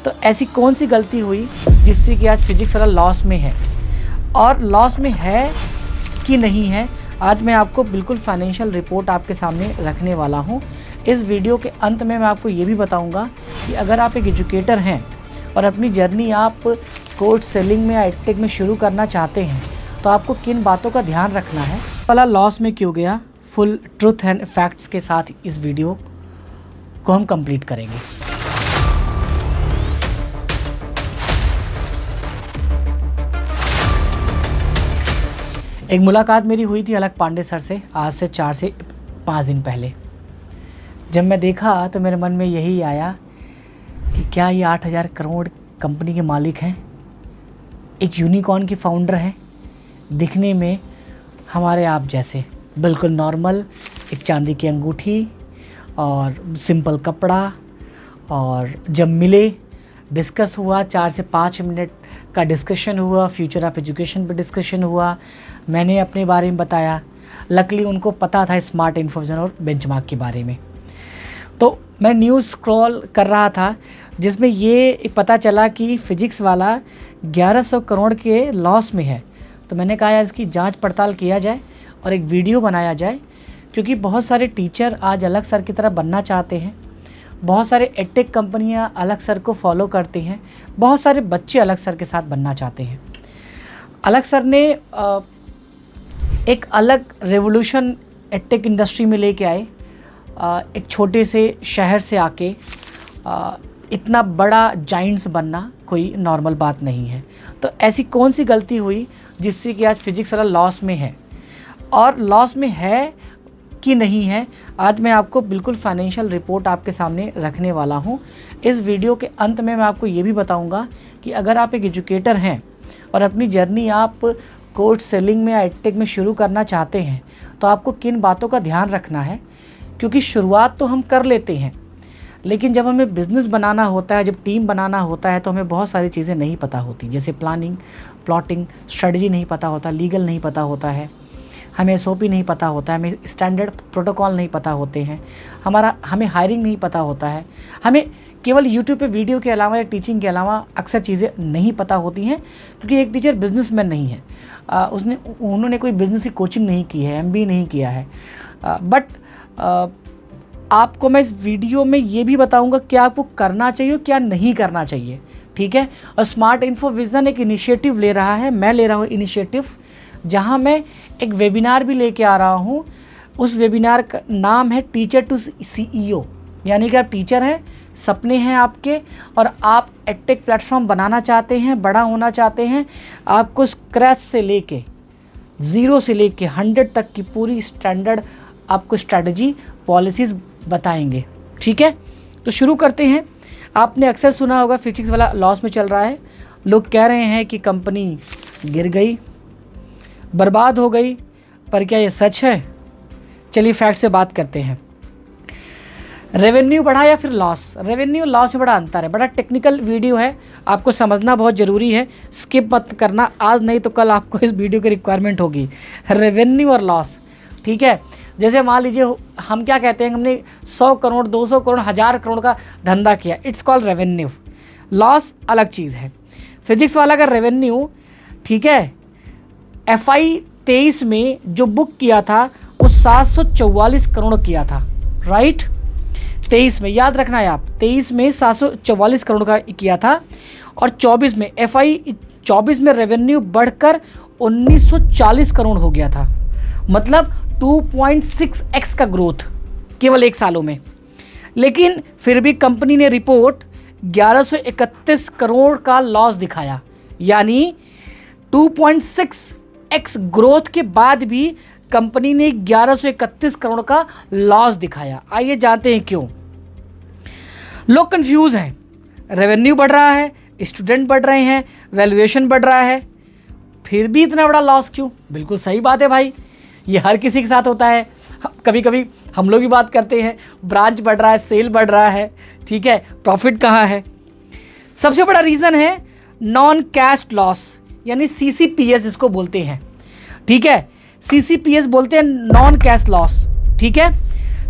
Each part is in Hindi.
तो ऐसी कौन सी गलती हुई जिससे कि आज फिजिक्स वाला लॉस में है, और लॉस में है कि नहीं है, आज मैं आपको बिल्कुल फाइनेंशियल रिपोर्ट आपके सामने रखने वाला हूँ। इस वीडियो के अंत में मैं आपको ये भी बताऊँगा कि अगर आप एक एजुकेटर हैं और अपनी जर्नी आप कोर्स सेलिंग में या एडटेक में शुरू करना चाहते हैं तो आपको किन बातों का ध्यान रखना है, वाला लॉस में क्यों गया, फुल ट्रुथ एंड फैक्ट्स के साथ इस वीडियो को हम कंप्लीट करेंगे। एक मुलाकात मेरी हुई थी अलक पांडे सर से आज से 4 से 5 दिन पहले। जब मैं देखा तो मेरे मन में यही आया कि क्या ये 8,000 करोड़ कंपनी के मालिक हैं, एक यूनिकॉर्न की फाउंडर हैं, दिखने में हमारे आप जैसे बिल्कुल नॉर्मल, एक चांदी की अंगूठी और सिंपल कपड़ा। और जब मिले, डिस्कस हुआ, 4 से 5 मिनट का डिस्कशन हुआ, फ्यूचर ऑफ एजुकेशन पे डिस्कशन हुआ, मैंने अपने बारे में बताया। लकीली उनको पता था स्मार्ट इन्फोविजन और बेंचमार्क के बारे में। तो मैं न्यूज़ स्क्रॉल कर रहा था जिसमें ये पता चला कि फिजिक्स वाला 1100 करोड़ के लॉस में है। तो मैंने कहा यार इसकी जांच पड़ताल किया जाए और एक वीडियो बनाया जाए, क्योंकि बहुत सारे टीचर आज अलग सर की तरह बनना चाहते हैं, बहुत सारे एडटेक कंपनियां अलग सर को फॉलो करती हैं, बहुत सारे बच्चे अलग सर के साथ बनना चाहते हैं। अलग सर ने एक अलग रेवोल्यूशन एडटेक इंडस्ट्री में लेके आए। एक छोटे से शहर से आके इतना बड़ा जाइंट्स बनना कोई नॉर्मल बात नहीं है। तो ऐसी कौन सी गलती हुई जिससे कि आज फिजिक्स वाला लॉस में है, और लॉस में है कि नहीं है, आज मैं आपको बिल्कुल फाइनेंशियल रिपोर्ट आपके सामने रखने वाला हूँ। इस वीडियो के अंत में मैं आपको ये भी बताऊँगा कि अगर आप एक एजुकेटर हैं और अपनी जर्नी आप कोर्स सेलिंग में या एडटेक में शुरू करना चाहते हैं तो आपको किन बातों का ध्यान रखना है। क्योंकि शुरुआत तो हम कर लेते हैं, लेकिन जब हमें बिज़नेस बनाना होता है, जब टीम बनाना होता है, तो हमें बहुत सारी चीज़ें नहीं पता होती, जैसे प्लानिंग, प्लॉटिंग, स्ट्रेटजी नहीं पता होता, लीगल नहीं पता होता है, हमें SOP नहीं पता होता है, हमें स्टैंडर्ड प्रोटोकॉल नहीं पता होते हैं, हमें हायरिंग नहीं पता होता है, हमें केवल यूट्यूब पे वीडियो के अलावा या टीचिंग के अलावा अक्सर चीज़ें नहीं पता होती हैं। क्योंकि एक टीचर बिजनेसमैन नहीं है, उन्होंने कोई बिज़नेस की कोचिंग नहीं की है, MBA नहीं किया है। बट आपको मैं इस वीडियो में ये भी बताऊंगा क्या आपको करना चाहिए, क्या नहीं करना चाहिए, ठीक है। और स्मार्ट इन्फोविजन एक इनिशिएटिव ले रहा है, मैं ले रहा हूँ इनिशिएटिव, जहाँ मैं एक वेबिनार भी लेके आ रहा हूँ। उस वेबिनार का नाम है टीचर टू CEO, यानी कि आप टीचर हैं, सपने हैं आपके, और आप एडटेक प्लेटफॉर्म बनाना चाहते हैं, बड़ा होना चाहते हैं। आपको स्क्रैच से लेके 0 से लेके 100 तक की पूरी स्टैंडर्ड आपको स्ट्रैटेजी, पॉलिसीज़ बताएंगे, ठीक है। तो शुरू करते हैं। आपने अक्सर सुना होगा फिजिक्स वाला लॉस में चल रहा है, लोग कह रहे हैं कि कंपनी गिर गई, बर्बाद हो गई, पर क्या ये सच है? चलिए फैक्ट से बात करते हैं। रेवेन्यू बढ़ा या फिर लॉस? रेवेन्यू लॉस में बड़ा अंतर है, बड़ा टेक्निकल वीडियो है, आपको समझना बहुत ज़रूरी है, स्किप मत करना आज, नहीं तो कल आपको इस वीडियो की रिक्वायरमेंट होगी। रेवेन्यू और लॉस, ठीक है। जैसे मान लीजिए हम क्या कहते हैं, हमने 100 करोड़, 200 करोड़, 1000 करोड़ का धंधा किया, इट्स कॉल्ड रेवेन्यू। लॉस अलग चीज़ है। फिजिक्स वाला का रेवेन्यू, ठीक है, FY 23 में जो बुक किया था वो 744 करोड़ किया था, राइट। 23 में याद रखना है आप, 23 में 744 करोड़ का किया था, और 24 में FY 24 में रेवेन्यू बढ़कर 1940 करोड़ हो गया था। मतलब 2.6x का ग्रोथ केवल 1 सालों में। लेकिन फिर भी कंपनी ने रिपोर्ट 1131 करोड़ का लॉस दिखाया, यानी 2.6x ग्रोथ के बाद भी कंपनी ने 1131 करोड़ का लॉस दिखाया। आइए जानते हैं क्यों। लोग कंफ्यूज हैं, रेवेन्यू बढ़ रहा है, स्टूडेंट बढ़ रहे हैं, वैल्यूएशन बढ़ रहा है, फिर भी इतना बड़ा लॉस क्यों? बिल्कुल सही बात है भाई, ये हर किसी के साथ होता है। कभी कभी हम लोग भी बात करते हैं, ब्रांच बढ़ रहा है, सेल बढ़ रहा है, ठीक है, प्रॉफिट कहाँ है? सबसे बड़ा रीज़न है नॉन कैश लॉस, यानी CCPS इसको बोलते हैं, ठीक है। CCPS बोलते हैं नॉन कैश लॉस, ठीक है।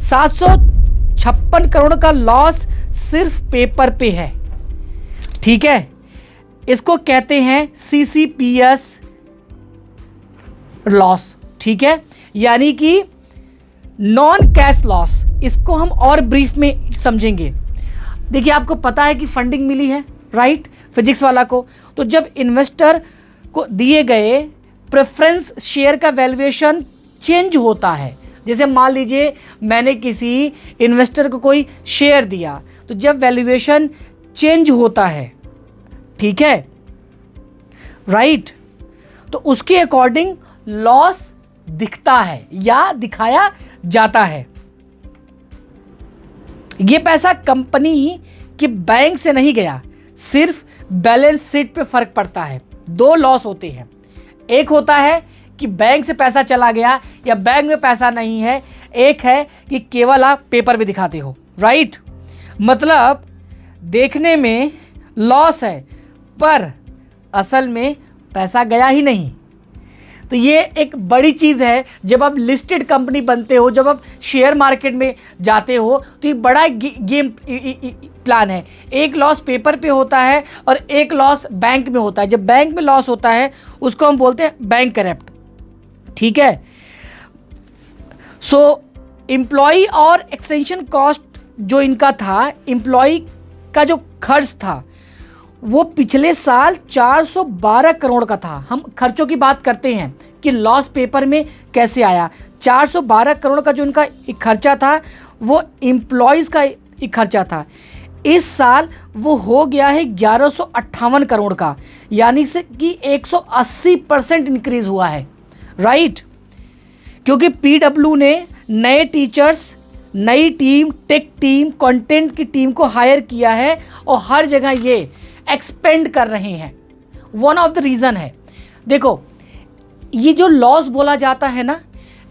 756 करोड़ का लॉस सिर्फ पेपर पे है। ठीक है, इसको कहते हैं CCPS लॉस। ठीक है, यानी कि नॉन कैश लॉस। इसको हम और ब्रीफ में समझेंगे। देखिए, आपको पता है कि फंडिंग मिली है, राइट, फिजिक्स वाला को। तो जब इन्वेस्टर को दिए गए प्रेफरेंस शेयर का वैल्यूएशन चेंज होता है, जैसे मान लीजिए मैंने किसी इन्वेस्टर को कोई शेयर दिया, तो जब वैल्यूएशन चेंज होता है, ठीक है, राइट, तो उसके अकॉर्डिंग लॉस दिखता है या दिखाया जाता है। ये पैसा कंपनी के बैंक से नहीं गया, सिर्फ बैलेंस शीट पे फर्क पड़ता है। दो लॉस होते हैं, एक होता है कि बैंक से पैसा चला गया या बैंक में पैसा नहीं है, एक है कि केवल आप पेपर पे दिखाते हो, राइट। मतलब देखने में लॉस है पर असल में पैसा गया ही नहीं। तो ये एक बड़ी चीज़ है। जब आप लिस्टेड कंपनी बनते हो, जब आप शेयर मार्केट में जाते हो, तो ये बड़ा गेम प्लान है। एक लॉस पेपर पे होता है और एक लॉस बैंक में होता है। जब बैंक में लॉस होता है उसको हम बोलते हैं बैंक करप्ट, ठीक है। सो एम्प्लॉय और एक्सटेंशन कॉस्ट जो इनका था, एम्प्लॉय का जो खर्च था वो पिछले साल 412 करोड़ का था। हम खर्चों की बात करते हैं कि लॉस पेपर में कैसे आया। 412 करोड़ का जो उनका खर्चा था वो एम्प्लॉयज़ का खर्चा था। इस साल वो हो गया है 1158 करोड़ का, यानी से कि 180% इंक्रीज हुआ है, राइट। क्योंकि PW ने नए टीचर्स, नई टीम, टेक टीम, कंटेंट की टीम को हायर किया है और हर जगह ये एक्सपेंड कर रहे हैं। वन ऑफ द रीज़न है। देखो, ये जो लॉस बोला जाता है ना,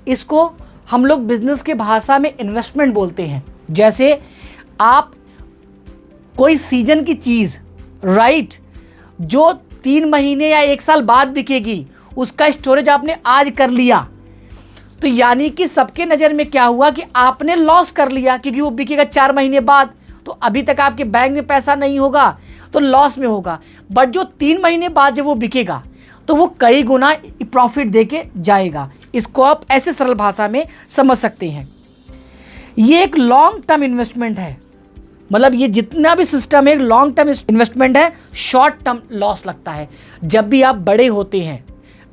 इसको हम लोग बिजनेस के भाषा में इन्वेस्टमेंट बोलते हैं। जैसे आप कोई सीजन की चीज़, राइट, जो 3 महीने या 1 साल बाद बिकेगी, उसका स्टोरेज आपने आज कर लिया, तो यानी कि सबके नज़र में क्या हुआ कि आपने लॉस कर लिया, क्योंकि वो बिकेगा 4 महीने बाद। तो अभी तक आपके बैंक में पैसा नहीं होगा तो लॉस में होगा। बट जो 3 महीने बाद जब वो बिकेगा तो वो कई गुना प्रॉफिट देके जाएगा। इसको आप ऐसे सरल भाषा में समझ सकते हैं। ये एक लॉन्ग टर्म इन्वेस्टमेंट है। मतलब ये जितना भी सिस्टम है, लॉन्ग टर्म इन्वेस्टमेंट है। शॉर्ट टर्म लॉस लगता है जब भी आप बड़े होते हैं।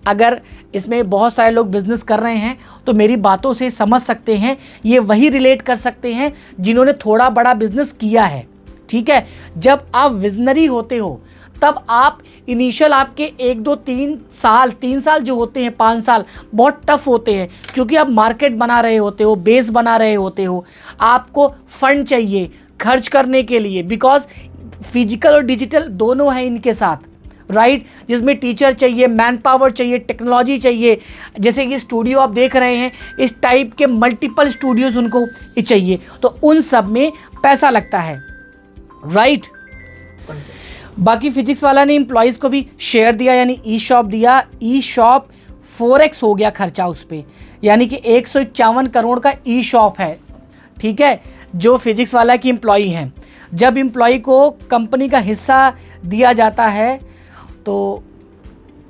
अगर इसमें बहुत सारे लोग बिजनेस कर रहे हैं तो मेरी बातों से समझ सकते हैं, ये वही रिलेट कर सकते हैं जिन्होंने थोड़ा बड़ा बिजनेस किया है, ठीक है। जब आप विजनरी होते हो तब आप इनिशियल आपके 1 2 3 साल जो होते हैं, 5 साल बहुत टफ होते हैं, क्योंकि आप मार्केट बना रहे होते हो, बेस बना रहे होते हो, आपको फंड चाहिए खर्च करने के लिए, बिकॉज फिजिकल और डिजिटल दोनों हैं इनके साथ, राइट, जिसमें टीचर चाहिए, मैन पावर चाहिए, टेक्नोलॉजी चाहिए। जैसे कि स्टूडियो आप देख रहे हैं, इस टाइप के मल्टीपल स्टूडियोज उनको चाहिए, तो उन सब में पैसा लगता है, राइट। बाकी फिजिक्स वाला ने एम्प्लॉयज़ को भी शेयर दिया, यानी ई शॉप दिया। ई शॉप 4x हो गया खर्चा उस पर, यानी कि 151 करोड़ का ई शॉप है, ठीक है, जो फिजिक्स वाला की एम्प्लॉई हैं। जब एम्प्लॉई को कंपनी का हिस्सा दिया जाता है तो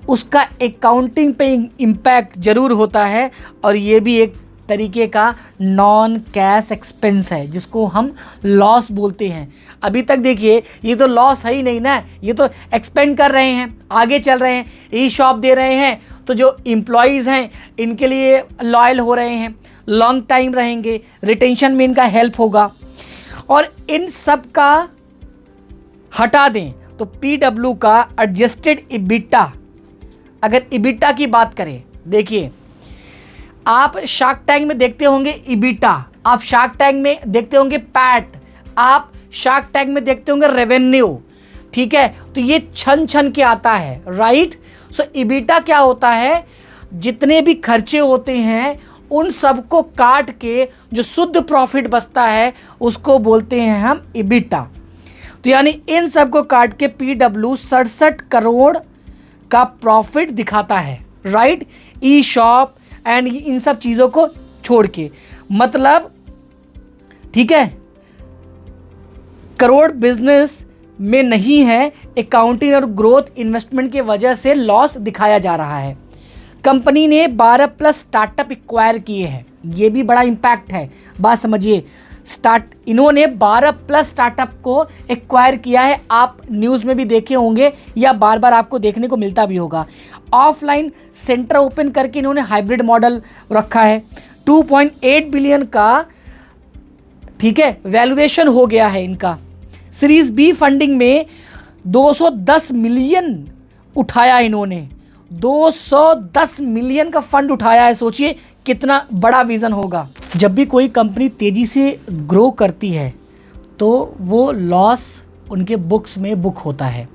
उसका अकाउंटिंग पे इम्पैक्ट ज़रूर होता है, और ये भी एक तरीके का नॉन कैश एक्सपेंस है जिसको हम लॉस बोलते हैं। अभी तक देखिए ये तो लॉस है ही नहीं ना, ये तो एक्सपेंड कर रहे हैं, आगे चल रहे हैं, ई शॉप दे रहे हैं, तो जो एम्प्लॉयज़ हैं इनके लिए लॉयल हो रहे हैं, लॉन्ग टाइम रहेंगे, रिटेंशन में इनका हेल्प होगा। और इन सब का हटा दें तो PW का एडजस्टेड EBITDA, अगर EBITDA की बात करें, देखिए आप शार्क टैंक में देखते होंगे EBITDA, आप शार्क टैंक में देखते होंगे पैट, आप शार्क टैंक में देखते होंगे रेवेन्यू, ठीक है। तो ये छन छन के आता है, राइट। सो EBITDA क्या होता है, जितने भी खर्चे होते हैं उन सबको काट के जो शुद्ध प्रॉफिट बचता है उसको बोलते हैं हम EBITDA। तो यानी इन सब को काट के PW 67 करोड़ का प्रॉफिट दिखाता है, right, E shop and in सब चीज़ों को छोड़ के। मतलब ठीक है, करोड़ बिजनेस में नहीं है, अकाउंटिंग और ग्रोथ इन्वेस्टमेंट की वजह से लॉस दिखाया जा रहा है। कंपनी ने 12+ स्टार्टअप एक्वायर किए हैं, ये भी बड़ा इम्पैक्ट है, बात समझिए। इन्होंने 12+ स्टार्टअप को एक्वायर किया है, आप न्यूज़ में भी देखे होंगे या बार बार आपको देखने को मिलता भी होगा। ऑफलाइन सेंटर ओपन करके इन्होंने हाइब्रिड मॉडल रखा है। 2.8 बिलियन का, ठीक है, वैल्यूएशन हो गया है इनका। सीरीज बी फंडिंग में 210 मिलियन उठाया इन्होंने, 210 मिलियन का फंड उठाया है। सोचिए कितना बड़ा विजन होगा। जब भी कोई कंपनी तेजी से ग्रो करती है तो वो लॉस उनके बुक्स में बुक होता है,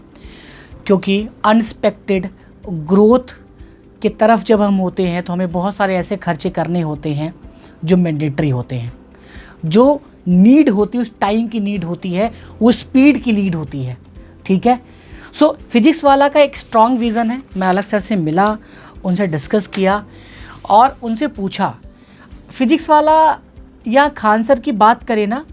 क्योंकि अनएक्सपेक्टेड ग्रोथ की तरफ जब हम होते हैं तो हमें बहुत सारे ऐसे खर्चे करने होते हैं जो मैंडेटरी होते हैं, जो नीड होती है, उस टाइम की नीड होती है, वो स्पीड की नीड होती है, ठीक है। सो फिजिक्स वाला का एक स्ट्रॉन्ग विज़न है। मैं अलग सर से मिला, उनसे डिस्कस किया और उनसे पूछा। फिजिक्स वाला या खान सर की बात करें ना,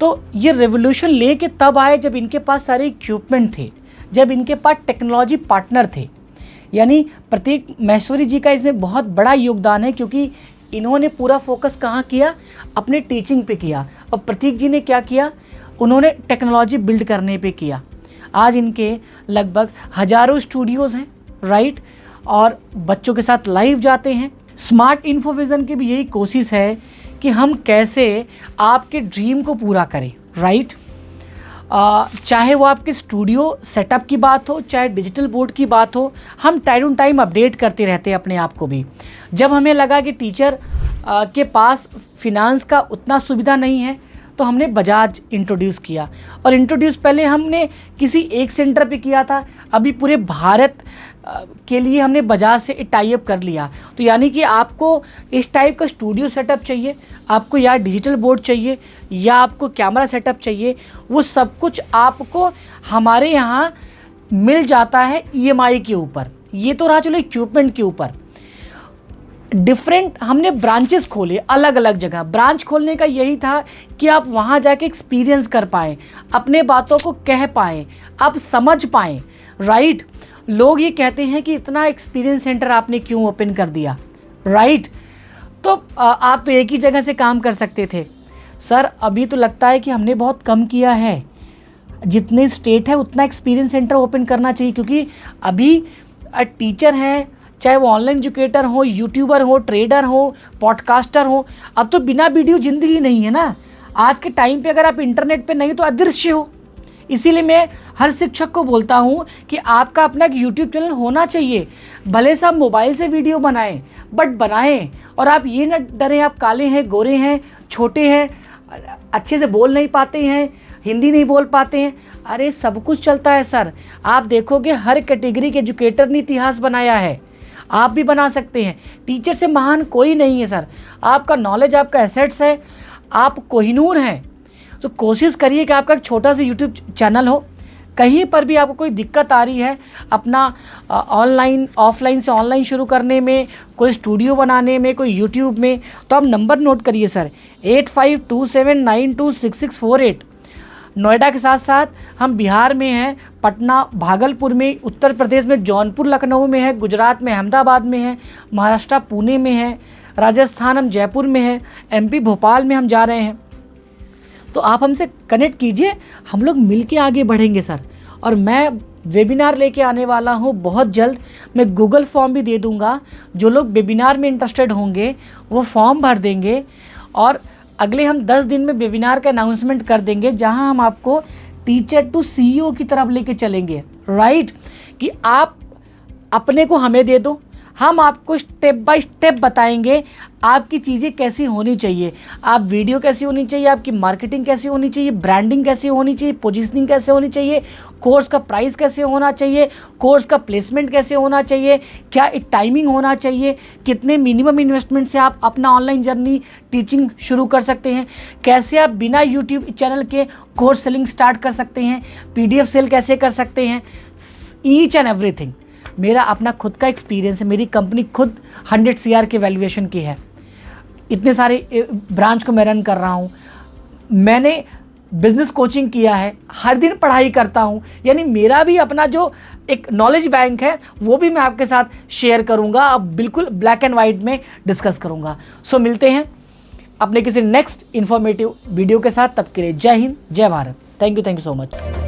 तो ये रेवोल्यूशन लेके तब आए जब इनके पास सारे इक्विपमेंट थे, जब इनके पास टेक्नोलॉजी पार्टनर थे। यानी प्रतीक महेश्वरी जी का इसमें बहुत बड़ा योगदान है, क्योंकि इन्होंने पूरा फोकस कहाँ किया, अपने टीचिंग पे किया। और प्रतीक जी ने क्या किया, उन्होंने टेक्नोलॉजी बिल्ड करने पे किया। आज इनके लगभग हज़ारों स्टूडियोज़ हैं, राइट, और बच्चों के साथ लाइव जाते हैं। स्मार्ट इन्फोविज़न की भी यही कोशिश है कि हम कैसे आपके ड्रीम को पूरा करें, राइट। चाहे वो आपके स्टूडियो सेटअप की बात हो, चाहे डिजिटल बोर्ड की बात हो, हम टाइम टू टाइम अपडेट करते रहते हैं अपने आप को भी। जब हमें लगा कि टीचर के पास फिनांस का उतना सुविधा नहीं है, तो हमने बजाज इंट्रोड्यूस किया। और इंट्रोड्यूस पहले हमने किसी एक सेंटर पे किया था, अभी पूरे भारत के लिए हमने बजाज से टाई अप कर लिया। तो यानी कि आपको इस टाइप का स्टूडियो सेटअप चाहिए, आपको या डिजिटल बोर्ड चाहिए, या आपको कैमरा सेटअप चाहिए, वो सब कुछ आपको हमारे यहाँ मिल जाता है EMI के ऊपर। ये तो रहा चलो इक्विपमेंट के ऊपर। डिफरेंट हमने ब्रांचेस खोले अलग अलग जगह। ब्रांच खोलने का यही था कि आप वहाँ जाके एक्सपीरियंस कर पाएँ, अपने बातों को कह पाएँ, आप समझ पाएँ, राइट। लोग ये कहते हैं कि इतना एक्सपीरियंस सेंटर आपने क्यों ओपन कर दिया, राइट। तो आप तो एक ही जगह से काम कर सकते थे। सर अभी तो लगता है कि हमने बहुत कम किया है, जितने स्टेट है उतना एक्सपीरियंस सेंटर ओपन करना चाहिए। क्योंकि अभी टीचर हैं, चाहे वो ऑनलाइन एजुकेटर हो, यूट्यूबर हो, ट्रेडर हो, पॉडकास्टर हो, अब तो बिना वीडियो ज़िंदगी नहीं है ना। आज के टाइम पे अगर आप इंटरनेट पे नहीं तो अदृश्य हो। इसीलिए मैं हर शिक्षक को बोलता हूँ कि आपका अपना एक यूट्यूब चैनल होना चाहिए। भले से आप मोबाइल से वीडियो बनाएं, बट बनाएं। और आप ये ना डरें आप काले हैं, गोरे हैं, छोटे हैं, अच्छे से बोल नहीं पाते हैं, हिंदी नहीं बोल पाते हैं। अरे सब कुछ चलता है सर। आप देखोगे हर कैटेगरी के एजुकेटर ने इतिहास बनाया है, आप भी बना सकते हैं। टीचर से महान कोई नहीं है सर। आपका नॉलेज आपका एसेट्स है, आप कोहिनूर हैं। तो कोशिश करिए कि आपका एक छोटा सा यूट्यूब चैनल हो। कहीं पर भी आपको कोई दिक्कत आ रही है अपना ऑनलाइन ऑफलाइन से ऑनलाइन शुरू करने में, कोई स्टूडियो बनाने में, कोई यूट्यूब में, तो आप नंबर नोट करिए सर 8527926648। नोएडा के साथ साथ हम बिहार में हैं, पटना, भागलपुर में, उत्तर प्रदेश में जौनपुर लखनऊ में है, गुजरात में अहमदाबाद में है, महाराष्ट्र पुणे में है, राजस्थान हम जयपुर में है, MP भोपाल में हम जा रहे हैं। तो आप हमसे कनेक्ट कीजिए, हम लोग मिलके आगे बढ़ेंगे सर। और मैं वेबिनार लेके आने वाला हूँ बहुत जल्द। मैं गूगल फॉर्म भी दे दूँगा, जो लोग वेबिनार में इंटरेस्टेड होंगे वो फॉर्म भर देंगे। और अगले हम 10 दिन में वेबिनार का अनाउंसमेंट कर देंगे, जहां हम आपको टीचर टू CEO की तरफ लेके चलेंगे, राइट। कि आप अपने को हमें दे दो, हम आपको स्टेप बाय स्टेप बताएंगे आपकी चीज़ें कैसी होनी चाहिए, आप वीडियो कैसी होनी चाहिए, आपकी मार्केटिंग कैसी होनी चाहिए, ब्रांडिंग कैसी होनी चाहिए, पोजीशनिंग कैसे होनी चाहिए, कोर्स का प्राइस कैसे होना चाहिए, कोर्स का प्लेसमेंट कैसे होना चाहिए, क्या एक टाइमिंग होना चाहिए, कितने मिनिमम इन्वेस्टमेंट से आप अपना ऑनलाइन जर्नी टीचिंग शुरू कर सकते हैं, कैसे आप बिना यूट्यूब चैनल के कोर्स सेलिंग स्टार्ट कर सकते हैं, PDF सेल कैसे कर सकते हैं, ईच एंड एवरीथिंग। मेरा अपना खुद का एक्सपीरियंस है, मेरी कंपनी खुद 100 CR के वैल्यूएशन की है, इतने सारे ब्रांच को मैं रन कर रहा हूँ। मैंने बिजनेस कोचिंग किया है, हर दिन पढ़ाई करता हूँ, यानी मेरा भी अपना जो एक नॉलेज बैंक है वो भी मैं आपके साथ शेयर करूँगा, अब बिल्कुल ब्लैक एंड वाइट में डिस्कस करूँगा। सो मिलते हैं अपने किसी नेक्स्ट इन्फॉर्मेटिव वीडियो के साथ, तब के लिए जय हिंद, जय Bharat. Thank you so much.